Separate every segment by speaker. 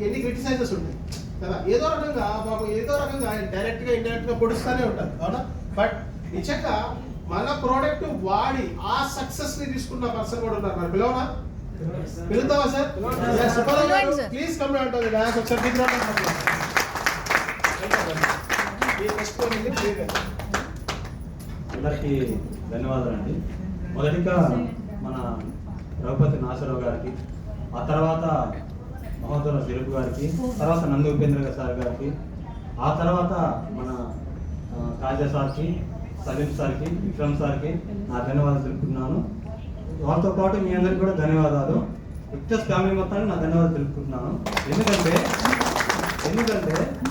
Speaker 1: ఎన్ని క్రిటిసైజెస్ ఉంటాయి కదా, ఏదో రకంగా డైరెక్ట్గా ఇండైరెక్ట్గా పొడుస్తూనే ఉంటారు అవునా. బట్ నిజంగా మన ప్రోడక్ట్ వాడి ఆ సక్సెస్ని తీసుకున్న పర్సన్ కూడా ఉన్నారు. మరి పిలవనా, పిలుతావా sir? Please come to the dance. ఒకసారి
Speaker 2: అందరికీ ధన్యవాదాలండి. మొదటిగా మన రఘుపతి నాగేశ్వరరావు గారికి, ఆ తర్వాత మహోదర దిలీప్ గారికి, తర్వాత నంది ఉపేంద్ర సార్ గారికి, ఆ తర్వాత మన కాజా సార్కి, సలీం సార్కి, విక్రమ్ సార్కి నా ధన్యవాదాలు తెలుపుకుంటున్నాను. వాళ్ళతో పాటు మీ అందరికీ కూడా ధన్యవాదాలు. విక్టర్స్ ఫ్యామిలీ మొత్తానికి నా ధన్యవాదాలు తెలుపుకుంటున్నాను. ఎందుకంటే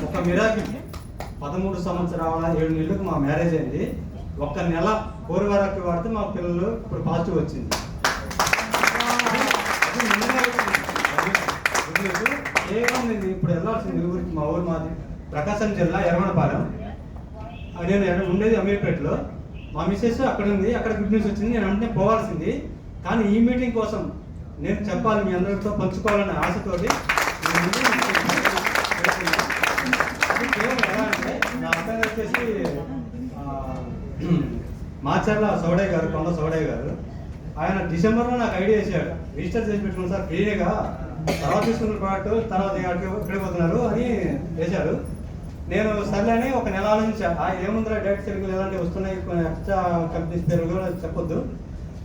Speaker 2: ఒక మిరాకిల్ 13 సంవత్సరాల 7 నెలలకు మా మ్యారేజ్ అయింది. ఒక్క నెల కోరివారాకి వాడితే మా పిల్లలు ఇప్పుడు పాజిటివ్ వచ్చింది. కేవలం నేను ఇప్పుడు వెళ్ళాల్సింది ఊరికి, మా ఊరు మాది ప్రకాశం జిల్లా ఎర్రగొండపాలెం. నేను ఉండేది అమీర్పేటలో. మా మిస్సెస్ అక్కడ ఉంది, అక్కడ గుడ్ న్యూస్ వచ్చింది. నేను వెంటనే పోవాల్సింది, కానీ ఈ మీటింగ్ కోసం నేను చెప్పాలి, మీ అందరితో పంచుకోవాలనే ఆశతోటి అది కేవలం ఎలా అంటే, నా అర్థం వచ్చేసి మాచర్ల సౌడయ్య గారు, కొండ సౌడయ్య గారు, ఆయన డిసెంబర్లో నాకు ఐడియా చేశాడు, రిజిస్టర్ చేసి పెట్టుకున్నాను సార్ ఫ్రీగా, తర్వాత తీసుకున్న ప్రోడక్ట్ తర్వాత ఎక్కడికి పోతున్నారు అని వేశారు. నేను సర్లేని ఒక నెల ఆలోచించా, ఏముందిరా డైరెక్ట్ సెల్కి ఎలాంటి వస్తున్నాయి, ఎక్స్ట్రా కంపెనీస్ పేరు కూడా చెప్పొద్దు,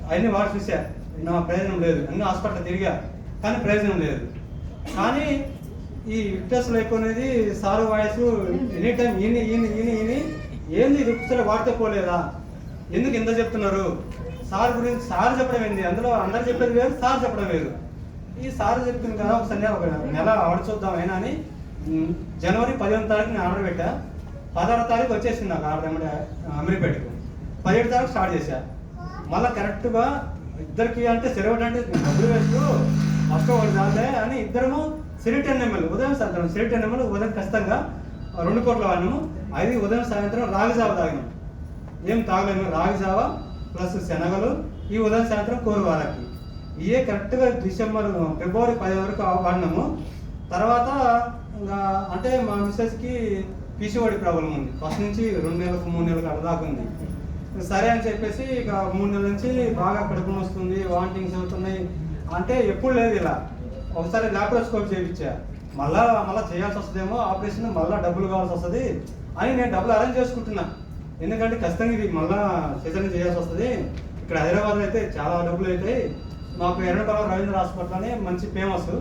Speaker 2: అవన్నీ వాడు చూసా, నా ప్రయోజనం లేదు. అన్ని హాస్పిటల్ తిరిగా కానీ ప్రయోజనం లేదు. కానీ ఈ విక్టర్స్ లైఫ్ అనేది సార్ వాయిస్ ఎనీ టైం ఈయన ఏంది ఇది ఒకసారి వాడితే పోలేదా, ఎందుకు ఎంత చెప్తున్నారు, సార్ గురించి సార్ చెప్పడం ఏంది, అందులో అందరు చెప్పేది వేరు, సార్ చెప్పడం వేరు. ఈ సార్ చెప్తుంది కదా ఒకసారి ఒక నెల ఆర్డర్ చూద్దాం అయినా అని జనవరి 15వ తారీఖు నేను ఆర్డర్ పెట్టా. 16వ తారీఖు వచ్చేసింది నాకు ఆర్డర్ అమీర్పేటకు. 17వ తారీఖు స్టార్ట్ చేశా. మళ్ళీ కరెక్ట్గా ఇద్దరికి అంటే సెలవు అంటే డబ్బులు వేస్తూ ఫస్ట్ ఒకటి రాలే అని ఇద్దరము సిరి 10 ml ఉదయం సాయంత్రం, సిరి 10 ml ఉదయం ఖచ్చితంగా 2 కోట్ల వాడినాము. 5 ఉదయం సాయంత్రం రాగిజావ తాగినాం. ఏం తాగలేము, రాగిజావ ప్లస్ శనగలు, ఈ ఉదయం సాయంత్రం కోరువారకి. ఇవే కరెక్ట్గా ఫిబ్రవరి 10 వరకు వాడినాము. తర్వాత ఇంకా అంటే మా మిస్సెస్కి పీసీఓడి ప్రాబ్లం ఉంది, ఫస్ట్ నుంచి 2 నెలలకు 3 నెలలకు అడదాకా ఉంది. సరే అని చెప్పేసి ఇక 3 నెలల నుంచి బాగా కడుపు వస్తుంది, వామిటింగ్స్ అవుతున్నాయి. అంటే ఎప్పుడు లేదు ఇలా. ఒకసారి ల్యాప్రోస్కోప్ చేయించా, మళ్ళా చేయాల్సి వస్తుందేమో ఆపరేషన్, మళ్ళీ డబ్బులు కావాల్సి వస్తుంది అని నేను డబ్బులు అరేంజ్ చేసుకుంటున్నా. ఎందుకంటే ఖచ్చితంగా ఇది మళ్ళీ సీజన్ చేయాల్సి వస్తుంది. ఇక్కడ హైదరాబాద్లో అయితే చాలా డబ్బులు అవుతాయి. మాకు ఎర్రగొండపాలెం రవీంద్ర హాస్పిటల్ అని మంచి ఫేమస్,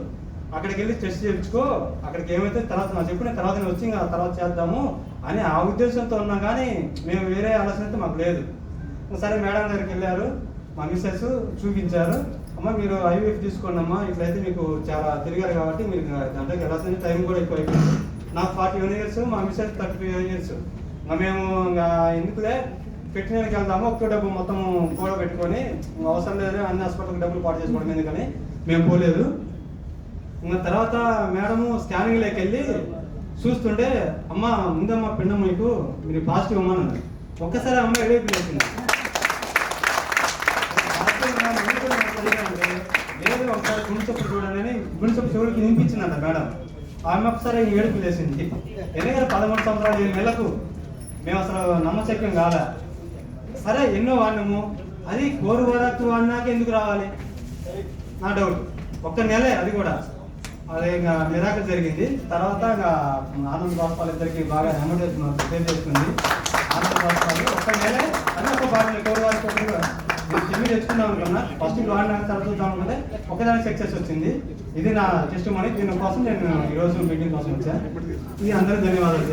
Speaker 2: అక్కడికి వెళ్ళి టెస్ట్ చేయించుకో, అక్కడికి ఏమైతే తర్వాత నాకు చెప్పిన తర్వాత వచ్చి ఇంకా తర్వాత చేద్దాము అని ఆ ఉద్దేశంతో ఉన్నాం. కానీ మేము వేరే ఆలోచన అయితే మాకు లేదు. సరే మేడం దగ్గరికి వెళ్ళారు, మా మిస్సెస్ చూపించారు, అమ్మ మీరు ఐవీఎఫ్ తీసుకోండి అమ్మా, ఇట్లయితే మీకు చాలా తిరిగారు కాబట్టి మీరు దాంట్లోకి వెళ్ళాల్సిన టైం కూడా ఎక్కువ అయిపోయింది. నాకు 41 years, మా మిస్సెస్ 35 years. మేము ఇంకా ఎందుకులే పెట్టినకి వెళ్దాము, ఒక్క డబ్బు మొత్తం కూడా పెట్టుకొని అవసరం లేదు అన్ని హాస్పిటల్కి డబ్బులు పాటు చేసుకోవడం ఎందుకని మేము పోలేదు. ఇంకా తర్వాత మేడము స్కానింగ్లోకి వెళ్ళి చూస్తుంటే, అమ్మ ముందమ్మ పిండం మీకు మీరు పాజిటివ్ అమ్మని ఒక్కసారి అమ్మ ఏడైపు లేచింది. లేదు ఒకసారి గుండెచొప్పు చూడండి, గుండెచొప్పు చెవులకి వినిపించిందంట మేడం. ఆమె ఒకసారి ఏడుపు లేచింది. ఎందుకంటే 13 సంవత్సరాలు 7 నెలలకు మేము అసలు నమ్మశక్యం కాలే. సరే ఎన్నో వాడినాము, అది కోరువారకు వాడినాక ఎందుకు రావాలి నా డౌట్. ఒక్క నెలే అది కూడా, అది ఇంకా మిరాకిల్ జరిగింది. తర్వాత ఇంకా ఆనంద్ బాస్పాల్ ఇద్దరికి బాగా అమౌంట్ సేవ్ చేసుకుంది. ఆనంద్ బాస్పాల్ ఒక్క నెలే అది ఒక బాగా కోరువారికి చెమ్మి తెచ్చుకున్నాం అనుకున్నా, ఫస్ట్ వాడినాక తర్వాత చూద్దాం అనుకుంటే ఒకదానికి సక్సెస్ వచ్చింది. ఇది నా టెస్టిమనీ. దీనికోసం నేను ఈరోజు మీటింగ్ కోసం వచ్చాను. ఇది అందరూ ధన్యవాదాలు.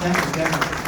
Speaker 2: Thank you.